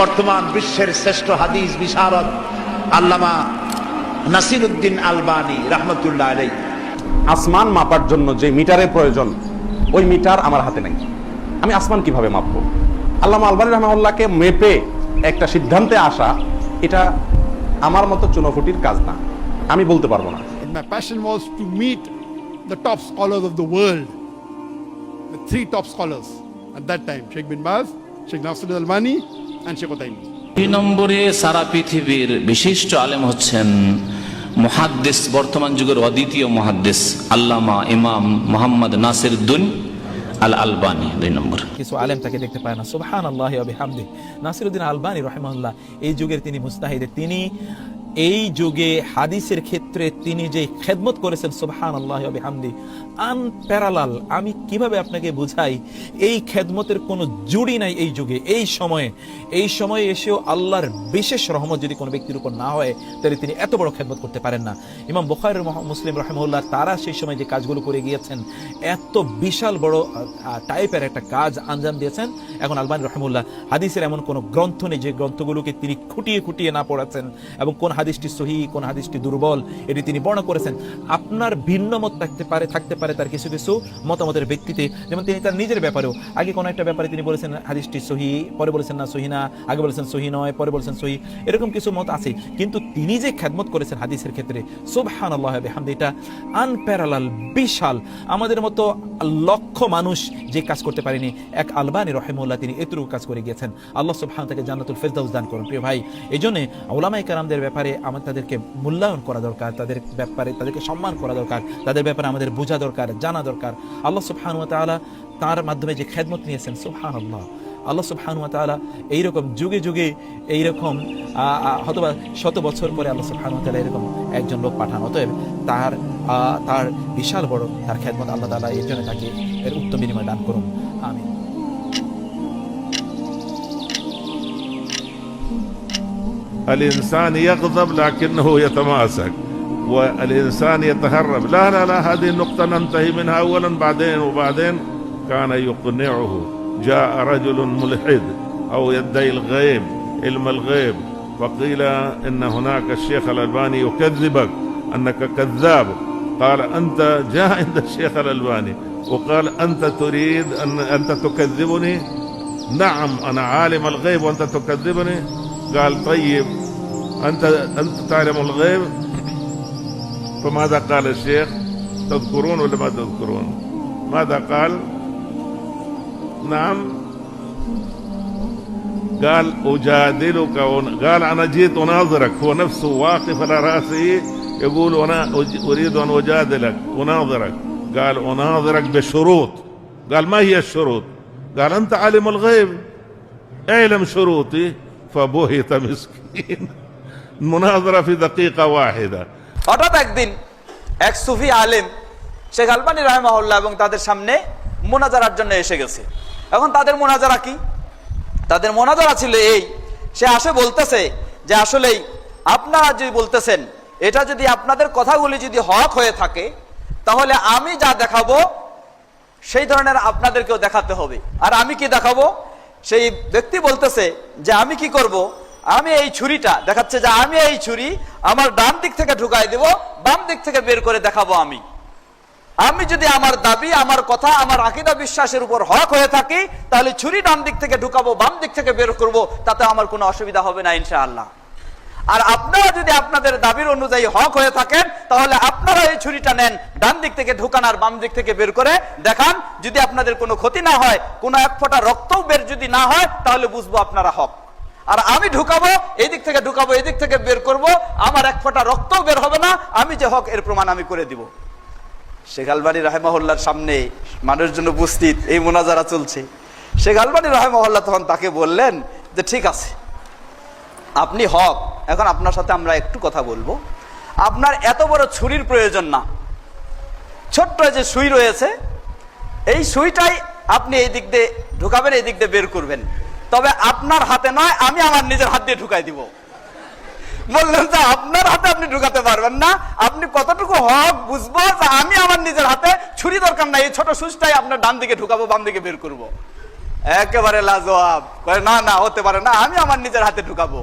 বর্তমান বিশ্বের শ্রেষ্ঠ হাদিস বিশারদ আল্লামা নাসিরউদ্দিন আলবানী রাহমাতুল্লাহ আলাইহি। আসমান মাপার জন্য যে মিটারের প্রয়োজন, ওই মিটার আমার হাতে নেই। আমি আসমান কিভাবে মাপবো? আল্লামা আলবানী রাহমাহুল্লাহকে মেপে একটা সিদ্ধান্তে আসা, এটা আমার মতো চুনোফুটির কাজ না, আমি বলতে পারবো না। My passion was to meet the top scholars of the world, the three top scholars at that time, Sheikh bin Baz, Sheikh Nasruddin Albani and Sheikh Uthaymeen. 2 নম্বরে সারা পৃথিবীর বিশিষ্ট আলেম হচ্ছেন মুহাদ্দিস, বর্তমান যুগের অদ্বিতীয় মুহাদ্দিস আল্লামা ইমাম মুহাম্মদ নাসিরউদ্দিন আল আলবানী। 2 নম্বর। কিছু আলেম তাকে দেখতে পায় না, সুবহানাল্লাহি ওয়া বিহামদিহি। নাসিরউদ্দিন আলবানী রাহিমাহুল্লাহ এই যুগের তিনি মুজতাহিদ, তিনি এই যুগে হাদিসের ক্ষেত্রে তিনি যে খেদমত করেছেন সুবহানাল্লাহি ওয়া বিহামদিহি আনপ্যারালাল। আমি কিভাবে আপনাকে বুঝাই, এই খেদমতের কোনো জুড়ি নাই এই যুগে, এই সময়ে এসেও আল্লাহর বিশেষ রহমত যদি কোনো ব্যক্তির উপর না হয়, তাহলে তিনি এত বড় খেদমত করতে পারেন না। ইমাম বুখারী মুসলিম রাহিমাহুল্লাহ তারা সেই সময় যে কাজগুলো করে গিয়েছেন, এত বিশাল বড় টাইপের একটা কাজ আঞ্জাম দিয়েছেন। এখন আলবানী রাহিমাহুল্লাহ হাদিসের এমন কোনো গ্রন্থ নেই যে গ্রন্থগুলোকে তিনি খুঁটিয়ে খুঁটিয়ে না পড়াচ্ছেন এবং কোন হাদিসটি সহিহ কোন হাদিসটি দুর্বল এটি তিনি বর্ণনা করেছেন। আপনার ভিন্ন মত থাকতে পারে তার কিছু কিছু মতামতের ভিত্তিতে, যেমন তিনি তার নিজের ব্যাপারেও আগে কোন একটা ব্যাপারে তিনি বলেছেন হাদিসটি সহিহ, পরে বলেছেন না সহিহ না, আগে বলেছেন সহিহ নয়, পরে বলেছেন সহিহ, এরকম কিছু মত আছে। কিন্তু তিনি যে খেদমত করেছেন হাদিসের ক্ষেত্রে সুবহানাল্লাহি ওয়া বিহামদিহি, এটা আনপ্যারালাল, বিশাল। আমাদের মতো লক্ষ মানুষ যে কাজ করতে পারেনি, এক আলবানী রাহিমাহুল্লাহ তিনি এতটুকু কাজ করে গিয়েছেন। আল্লাহ সুবহানাহু তাকে জান্নাতুল ফেরদাউস দান করুন। প্রিয় ভাই, এইজন্য উলামায়ে কেরামদের ব্যাপারে তাদেরকে মূল্যায়ন করা দরকার, তাদের ব্যাপারে তাদেরকে সম্মান করা দরকার, তাদের ব্যাপারে আমাদের বোঝা দরকার, জানা দরকার। আল্লাহ সুবহানাহু ওয়া তাআলা তার মাধ্যমে যে খেদমত নিয়েছেন, সুবহানাল্লাহ, আল্লাহ সুবহানাহু ওয়া তাআলা এইরকম যুগে যুগে এইরকম হয়তোবা 100 বছর পরে আল্লাহ সুবহানাহু ওয়া তাআলা এরকম একজন লোক পাঠান। অতএব তার বিশাল বড় তার খেদমত, আল্লাহ তাআলা এর জন্য তাকে এর উত্তম বিনিময় দান করুন। আমিন। الإنسان يغضب لكنه يتماسك، والإنسان يتهرب. لا لا لا، هذه النقطة ننتهي منها أولا، وبعدين كان يقنعه. جاء رجل ملحد أو يدعي الغيب، علم الغيب، فقيل إن هناك الشيخ الألباني يكذبك أنك كذاب. قال أنت جاء عند الشيخ الألباني وقال أنت تريد أنت تكذبني؟ نعم أنا عالم الغيب وأنت تكذبني. قال طيب أنت تعلم الغيب؟ فماذا قال الشيخ؟ تذكرون ولا ما تذكرون؟ ماذا قال؟ نعم قال أجادلك، قال أنا جيت أناظرك. هو نفسه واقف على رأسه يقول أنا أريد أن أجادلك أناظرك. قال أناظرك بشروط. قال ما هي الشروط؟ قال أنت عالم الغيب، اعلم شروطي. فبهت مسكين. المناظرة في دقيقة واحدة. হঠাৎ একদিন এক সুফি আলেম শেখ আলবানী রাহিমাহুল্লাহ এবং তাদের সামনে মুনাজারার জন্য এসে গেছে। এখন তাদের মুনাজারা কি? তাদের মুনাজারা ছিল এই, সে আসে বলতেছে যে আসলেই আপনারা যদি বলতেছেন এটা যদি আপনাদের কথাগুলি যদি হক হয়ে থাকে, তাহলে আমি যা দেখাবো সেই ধরনের আপনাদেরকেও দেখাতে হবে। আর আমি কি দেখাবো? সেই ব্যক্তি বলতেছে যে আমি কি করব, আমি এই ছুরিটা দেখাচ্ছে যে আমি এই ছুরি আমার ডান দিক থেকে ঢুকাই দেব, বাম দিক থেকে বের করে দেখাবো। আমি যদি আমার দাবি, আমার কথা, আমার আকীদা বিশ্বাসের উপর হক হয়ে থাকি, তাহলে ছুরি ডান দিক থেকে ঢুকাবো, বাম দিক থেকে বের করব, তাতে আমার কোনো অসুবিধা হবে না ইনশাআল্লাহ। আর আপনারা যদি আপনাদের দাবির অনুযায়ী হক হয়ে থাকেন, তাহলে আপনারা এই ছুরিটা নেন, ডান দিক থেকে ঢুকান আর বাম দিক থেকে বের করে দেখান। যদি আপনাদের কোনো ক্ষতি না হয়, কোনো এক ফোঁটা রক্তও বের যদি না হয়, তাহলে বুঝবো আপনারা হক। আর আমি ঢুকাবো, এই দিক থেকে ঢুকাবো, এই দিক থেকে বের করব, আমার এক ফোঁটা রক্তও বের হবে না, আমি যে হক এর প্রমাণ আমি করে দিব। শেখ আলবানী রাহিমাহুল্লাহর সামনে মানুষজন উপস্থিত, এই মুনাজারা চলছে। শেখ আলবানী রাহিমাহুল্লাহ তখন তাকে বললেন যে ঠিক আছে, আপনি হক, এখন আপনার সাথে আমরা একটু কথা বলবো। আপনার এত বড় ছুরির প্রয়োজন না, ছোট্ট যে সুই রয়েছে, এই সুইটাই আপনি এই দিক দিয়ে ঢুকাবেন, এই দিক দিয়ে বের করবেন, তবে আপনার হাতে নয়, আমি আমার নিজের হাত দিয়ে ঢুকাই দিব। বললেন যে আপনার হাতে আপনি ঢুকাতে পারবেন না, আপনি কতটুকু হক বুঝবো যে আমি আমার নিজের হাতে, ছুরি দরকার নাই, এই ছোট সুইটাই আপনার ডান দিকে ঢুকাবো, বাম দিকে বের করবো। একেবারে লাজবাব, কয় না না হতে পারে না, আমি আমার নিজের হাতে ঢুকাবো।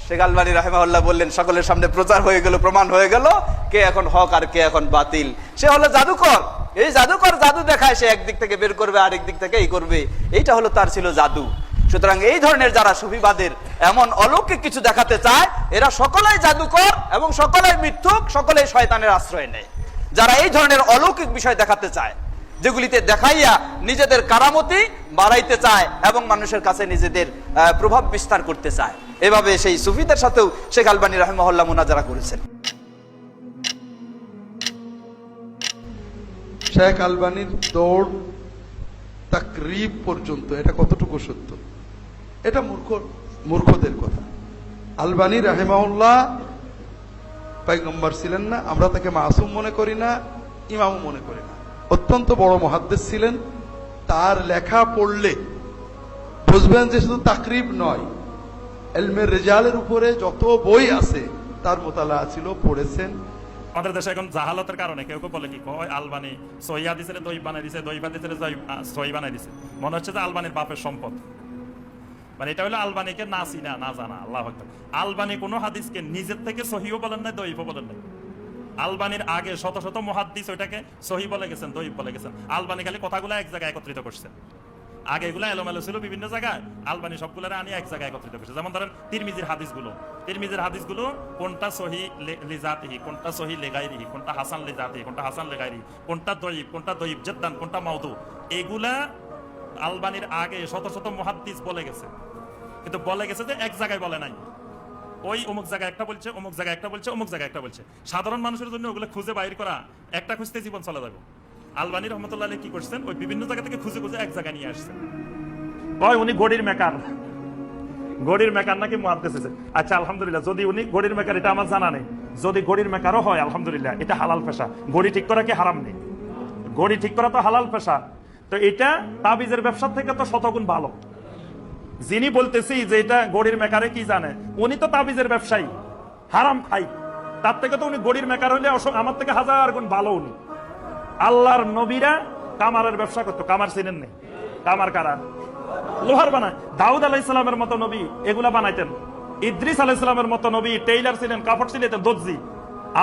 শেখ আলবানী রাহিমাহুল্লাহ বললেন, সকলের সামনে প্রচার হয়ে গেল, প্রমাণ হয়ে গেল কে এখন হক আর কে এখন বাতিল। সে হলো জাদুকর, এই জাদুকর জাদু দেখায়, সে একদিক থেকে বের করবে আরেক দিক থেকে এই করবে, এইটা হলো তার ছিল জাদু। সুতরাং এই ধরনের যারা সুফিবাদের এমন অলৌকিক কিছু দেখাতে চায়, এরা সকলেই জাদুকর এবং সকলেই মিথ্যুক, সকলেই শয়তানের আশ্রয় নেয়। যারা এই ধরনের অলৌকিক বিষয় দেখাতে চায়, যেগুলিতে দেখাইয়া নিজেদের কারামতি বাড়াইতে চায় এবং মানুষের কাছে নিজেদের প্রভাব বিস্তার করতে চায়, এভাবে সেই সুফিদের সাথেও শেখ আলবানী রাহিমাহুল্লাহ মুনাজারা করেছেন। শেখ আলবানীর দৌড় তাকরিব পর্যন্ত, এটা কতটুকু সত্য? এটা মূর্খদের কথা। আলবানী রাহিমাহুল্লাহ পয়গম্বর ছিলেন না, আমরা তাকে মাসুম মনে করি না, ইমামও মনে করি না। অত্যন্ত বড় মুহাদ্দিস ছিলেন। তার লেখা পড়লে বুঝবেন যে শুধু তাকরিব নয়, ইলমের রিজালের উপরে যত বই আছে তার মোতালা ছিল, পড়েছেন। আমাদের দেশে এখন জাহালতের কারণে কেউ কেউ বলে কি কয় আলবানী সহিহ হাদিসের দই বানাই দিছে, দই হাদিসের সহিহ বানাই দিছে, মনে হচ্ছে যে আলবানীর বাপের সম্পদ। মানে এটা হলো আলবানীকে না চিনা না জানা। আল্লাহু আকবার। আলবানী কোনো হাদিসকে নিজের থেকে সহিহও বলেন নাই, দইফও বলেন নাই। আলবানীর আগে শত শত মুহাদ্দিস ওইটাকে সহিহ বলে গেছেন, দইফ বলে গেছেন। আলবানী খালি কথাগুলো এক জায়গায় একত্রিত করছেন। আগে এগুলো এলোমেলো ছিল বিভিন্ন জায়গায়, আলবানী সবগুলো আনি এক জায়গায় একত্রিত করছে। যেমন ধরেন তিরমিজির হাদিসগুলো কোনটা সহি লিজাতিহি, কোনটা সহি লিগাইরিহি, কোনটা হাসান লিজাতিহি, কোনটা হাসান লিগাইরিহি, কোনটা দইফ, কোনটা দইফ জিদ্দান, কোনটা মাউদু, এগুলা আলবানীর আগে শত শত মুহাদ্দিস বলে গেছে, কিন্তু বলে গেছে যে এক জায়গায় বলে নাই। ওই অমুক জায়গায় একটা বলছে, অমুক জায়গায় একটা বলছে, অমুক জায়গায় একটা বলছে। সাধারণ মানুষের জন্য ওগুলো খুঁজে বাইর করা, একটা খুঁজতে জীবন চলে যাবে। আলবানী রহমতুল্লাহ আলাইহি কি করছেন, ওই বিভিন্ন জায়গা থেকে খুঁজে খুঁজে এক জায়গায় নিয়ে আসছেন। কয় উনি ঘড়ির মেকার নাকি মুহাদ্দিস আছে। আচ্ছা আলহামদুলিল্লাহ, যদি উনি ঘড়ির মেকার, এটা আমার জানা নেই। যদি ঘড়ির মেকারও হয় আলহামদুলিল্লাহ, এটা হালাল পেশা। ঘড়ি ঠিক করা কি হারাম নেই? ঘড়ি ঠিক করা তো হালাল পেশা। তো এটা তাবিজের ব্যবসা থেকে তো শতগুণ ভালো। যিনি বলতেছি যে এটা ঘড়ির মেকারে কি জানে, উনি তো তাবিজের ব্যবসায়ী, হারাম খাই। তার থেকে তো উনি ঘড়ির মেকার হইলে আমার থেকে 1000 গুণ ভালো উনি। আল্লাহর নবীরা কামারের ব্যবসা করতো। কামার চিনেন নেই? কামার কারা? লোহার বানায়। দাউদ আলাইহিস সালামের মতো নবী এগুলা বানাইতেন। ইদ্রিস আলাইহিস সালামের মতো নবী টেইলার ছিলেন, কাপড় সিলাইতেন, দর্জি।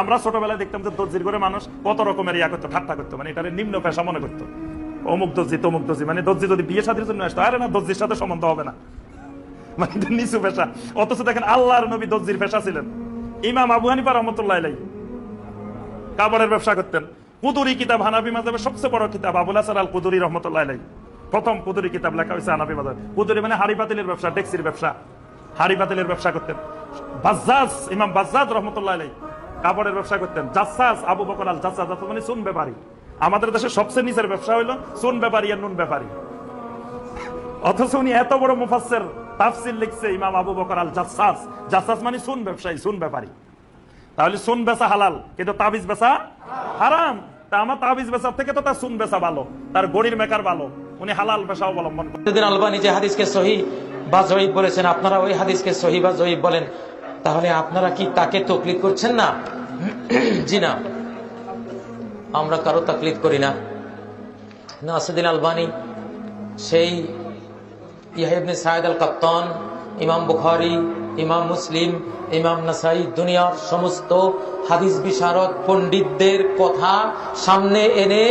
আমরা ছোটবেলায় দেখতাম যে দর্জির ঘরে মানুষ কত রকমের ইয়া করতো, ঠাট্টা করতো, মানে এটা নিম্ন পেশা মনে করতো। অমুক দর্জি তমুক দর্জি, মানে দর্জি যদি বিয়ে শাদীর জন্য আসতো, আরে না, দর্জির সাথে সম্বন্ধ হবে না, মানে নিচু পেশা। অথচ দেখেন আল্লাহর নবী দর্জির পেশা ছিলেন। ইমাম আবু হানিফা রাহমাতুল্লাহ আলাইহি কাপড়ের ব্যবসা করতেন। কুদুরি কিতাব হানাফি মাযহাবের সবচেয়ে বড় কিতাব, আবুল হাসান আল কুদুরি রাহমাতুল্লাহ আলাইহি প্রথম কুদুরি কিতাব লেখা হয়েছে হানাফি মাযহাব। কুদুরি মানে হাড়ি পাতিলের ব্যবসা, ডেক্সির ব্যবসা, হাড়ি পাতিলের ব্যবসা করতেন। বাজ্জাজ, ইমাম বাজ্জাজ রাহমাতুল্লাহ আলাইহি কাপড়ের ব্যবসা করতেন। জাসাস, আবু বকর আল জাসাস, মানে সুন ব্যাপারী। আমাদের দেশে সবচেয়ে নিচের ব্যবসা হলো সুন ব্যাপারী আর নুন ব্যাপারী। অথচ উনি এত বড় মুফাসসির, তাফসীর লিখছে ইমাম আবু বকর আল জাসাস। জাসাস মানে সুন ব্যবসায়ী, সুন ব্যাপারী। তাহলে সুন বেচা হালাল, কিন্তু তাবিজ বেচা হারাম। তা আমার তাবিজ বেচার থেকে তো তার সুন বেচা ভালো, তার ঘড়ির মেকার ভালো। উনি হালাল পেশা অবলম্বন করেন। আলবানী যে হাদিসকে সহিহ বা জয়ীফ বলেছেন, আপনারা ওই হাদিসকে সহিহ বা জয়ীফ বলেন, তাহলে আপনারা কি তাকে তাকলিদ করছেন না? জি না, আমরা কারো তাকলিদ করি না। নাসিরুদ্দিন আলবানী সেই ইয়াহইয়া ইবনে সাঈদ আল কাত্তান, ইমাম বুখারী, ইমাম মুসলিম, ইমাম নাসাই, দুনিয়ার সমস্ত হাদিস বিশারদ পণ্ডিতদের কথা সামনে এনে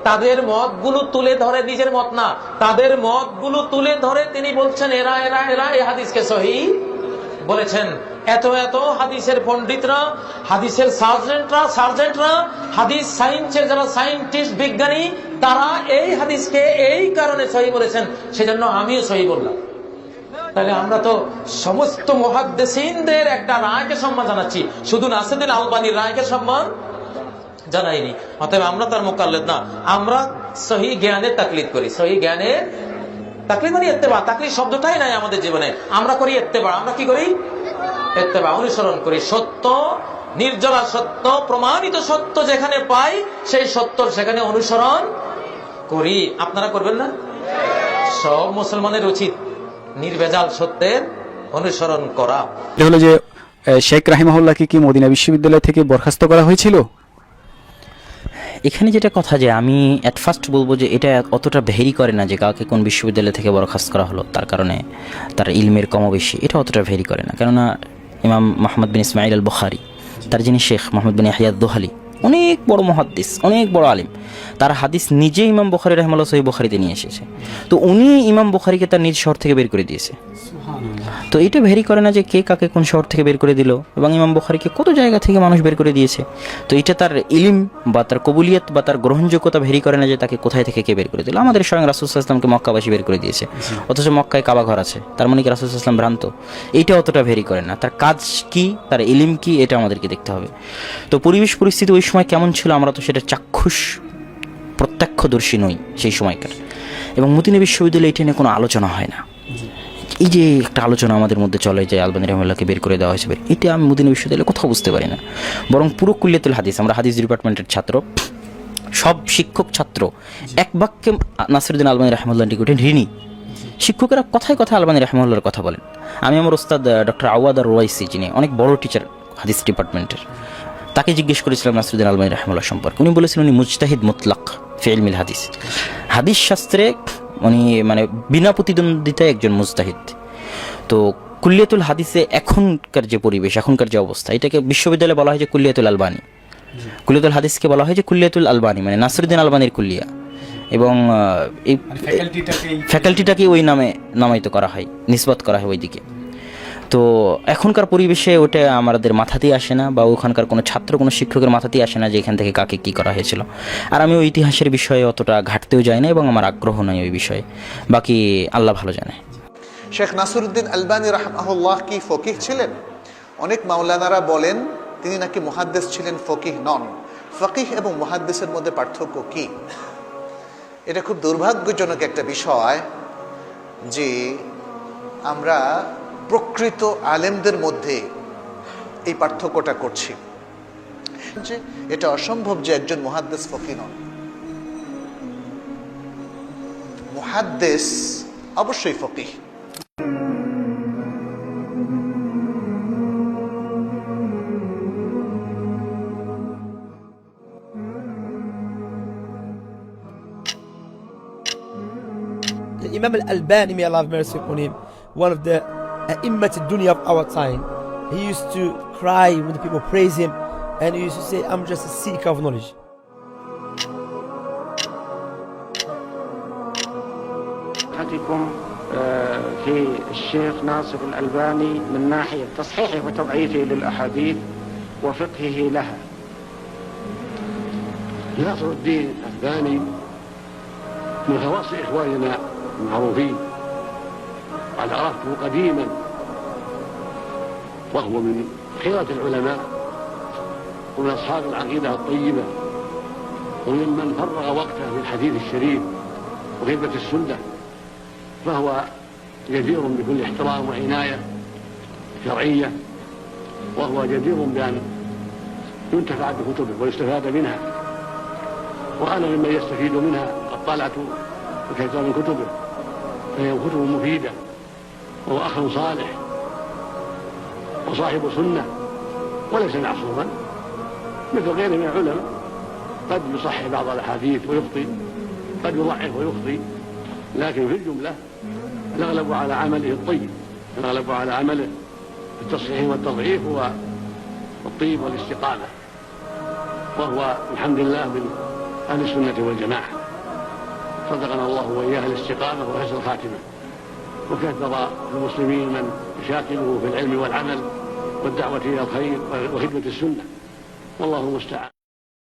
তাদের মতগুলো তুলে ধরে, নিজের মত না, তাদের মতগুলো তুলে ধরে তিনি বলছেন এরা এরা এরা এই হাদিসকে সহিহ বলেছেন। এত এত হাদিসের পণ্ডিতরা, হাদিসের সার্জেন্টরা, হাদিস সায়েন্সের যারা সায়েন্টিস্ট, বিজ্ঞানী, তারা এই হাদিসকে এই কারণে সহিহ বলেছেন, সেজন্য আমিও সহিহ বললাম। তাহলে আমরা তো সমস্ত মুহাদ্দিসিনদের একটা রায়কে সম্মান জানাচ্ছি, শুধু নাসিরুদ্দিন আলবানীর রায়কে সম্মান জানাইনি। অতএব আমরা তার মুকাল্লিদ না, আমরা সহিহ জ্ঞানের তাকলিদ করি। সহিহ জ্ঞানের তাকলিদ মানে ইত্তেবা। তাকলিদ শব্দটাই নাই আমাদের জীবনে, আমরা করি ইত্তেবা। আমরা কি করি? ইত্তেবা, অনুসরণ করি। সত্য, নির্জলা সত্য, প্রমাণিত সত্য যেখানে পাই, সেই সত্য সেখানে অনুসরণ করি। আপনারা করবেন না? সব মুসলমানের উচিত নির্ভেজাল সত্যের অনুসরণ করা। এটা হলো যে শেখ রাহিমাহুল্লাহকে কি মদিনা বিশ্ববিদ্যালয় থেকে বরখাস্ত করা হয়েছিল? এখানে যেটা কথা যে আমি অ্যাট ফার্স্ট বলবো যে এটা অতটা ভেরি করে না যে কাউকে কোন বিশ্ববিদ্যালয় থেকে বরখাস্ত করা হলো তার কারণে তার ইলমের কমবেশি, এটা অতটা ভেরি করে না। কেননা ইমাম মোহাম্মদ বিন ইসমাইল আল বুখারী, তার যিনি শেখ মোহাম্মদ বিন ইয়াহইয়া আদ-দুহালি, অনেক বড় মুহাদ্দিস, অনেক বড় আলিম, তার হাদিস নিজে ইমাম বুখারী রাহিমাহুল্লাহ সহিহ বুখারীতে নিয়ে এসেছে। তো উনি ইমাম বুখারীকে তার নিজ শহর থেকে বের করে দিয়েছে। তো এটা ভেরি করে না যে কে কাকে কোন শহর থেকে বের করে দিল, এবং ইমাম বুখারীকে কত জায়গা থেকে মানুষ বের করে দিয়েছে। তো এটা তার ইলম বা তার কবুলিয়ত বা তার গ্রহণযোগ্যতা ভেরি করে না যে তাকে কোথায় থেকে কে বের করে দিল। আমাদের স্বয়ং রাসূল সাল্লাল্লাহু আলাইহি ওয়াসাল্লামকে মক্কাবাসী বের করে দিয়েছে, অথচ মক্কায় কাবা ঘর আছে, তার মানে কি রাসূল সাল্লাল্লাহু আলাইহি ওয়াসাল্লাম ভ্রান্ত? এইটা অতটা ভেরি করে না। তার কাজ কি, তার ইলম কি, এটা আমাদেরকে দেখতে হবে। তো পরিবেশ পরিস্থিতি ওই সময় কেমন ছিল আমরা তো সেটা চাক্ষুষ প্রত্যক্ষদর্শী নই সেই সময়কার, এবং মদিনা বিশ্ববিদ্যালয়ে এটা নিয়ে কোনো আলোচনা হয় না। এই যে একটা আলোচনা আমাদের মধ্যে চলে যে আলবানী রাহিমাহুল্লাহকে বের করে দেওয়া হয়েছে, এটা আমি মদিনা বিশ্ববিদ্যালয়ে কোথাও বুঝতে পারি না। বরং পুরো কুল্লিয়াতুল হাদিস, আমরা হাদিস ডিপার্টমেন্টের ছাত্র, সব শিক্ষক ছাত্র এক বাক্যে নাসিরউদ্দিন আলবানী রাহিমাহুল্লাহর নিকটে ঋণী। শিক্ষকেরা কথায় কথায় আলবানী রাহিমাহুল্লাহর কথা বলেন। আমি আমার ওস্তাদ ডক্টর আওয়াদ আর রোয়াইসি, যিনি অনেক বড় টিচার হাদিস ডিপার্টমেন্টের, তাকে জিজ্ঞেস করেছিলাম নাসিরউদ্দিন আলবানী রাহিমাহুল্লাহ সম্পর্কে। উনি বলেছিলেন উনি মুজতাহিদ মুতলাক ফি ইলমিল হাদিস, হাদিস শাস্ত্রে উনি মানে বিনা প্রতিদ্বন্দ্বিতায় একজন মুজতাহিদ। তো কুল্লিয়াতুল হাদিসে এখনকার যে পরিবেশ, এখনকার যে অবস্থা, এটাকে বিশ্ববিদ্যালয়ে বলা হয় যে কুল্লিয়াতুল আলবানী। কুল্লিয়াতুল হাদিসকে বলা হয় যে কুল্লিয়াতুল আলবানী, মানে নাসিরউদ্দিন আলবানীর কুল্লিয়া, এবং এই ফ্যাকাল্টিটাকে ওই নামে নামায়িত করা হয়, নিসবত করা হয় ওইদিকে। তো এখনকার পরিবেশে ওটা আমাদের মাথাতেই আসে না, বা ওখানকার কোনো ছাত্র কোনো শিক্ষকের মাথাতেই আসে না যে এখান থেকে কাকে কী করা হয়েছিল। আর আমি ওই ইতিহাসের বিষয়ে অতটা ঘাটতেও যাই না, এবং আমার আগ্রহ নাই ওই বিষয়ে। বাকি আল্লাহ ভালো জানে। শেখ নাসিরউদ্দিন আলবানী রাহিমাহুল্লাহ কি ফকিহ ছিলেন? অনেক মাওলানারা বলেন তিনি নাকি মুহাদ্দিস ছিলেন, ফকিহ নন। ফকিহ এবং মুহাদ্দিসের মধ্যে পার্থক্য কি? এটা খুব দুর্ভাগ্যজনক একটা বিষয় যে আমরা প্রকৃত আলেমদের মধ্যে এই পার্থক্যটা করছি, যে এটা অসম্ভব যে একজন মুহাদ্দিস ফকিহ নন। মুহাদ্দিস অবশ্যই ফকিহ। Imam al-Albani, may Allah have mercy upon him, one of the a'immat al-dunya of our time, he used to cry when the people praise him, and he used to say, I'm just a seeker of knowledge. في الشيخ ناصر الألباني من ناحية تصحيحه وتضعيفه للأحاديث وفقهه لها. ناصر الدين الألباني من خواص إخواننا المعروفين، قد عرفته قديما وهو من خيرة العلماء ومن أصحاب العقيدة الطيبة، وممن فرغ وقته بالحديث الشريف وخدمة السنة، فهو جدير بكل احترام وعناية شرعية، وهو جدير بأن ينتفع بكتبه ويستفاد منها، وأنا ممن يستفيد منها. قد طلعت كثيرا من كتبه، فهي كتب مفيدة، وهو أخ صالح وصاحب سنة وليس معصوما مثل غيره من العلماء، قد يصحح بعض الأحاديث ويخطئ، قد يضعف ويخطئ، لكن في الجملة الأغلب على عمله الطيب، الأغلب على عمله التصحيح والتضعيف هو الطيب والاستقامة، وهو الحمد لله من أهل السنة والجماعة. صدقنا الله وإياه الاستقامة وحسن الخاتمة، وكثر المسلمين من يشاكله في العلم والعمل والدعوة إلى الخير وخدمة السنة، والله المستعان.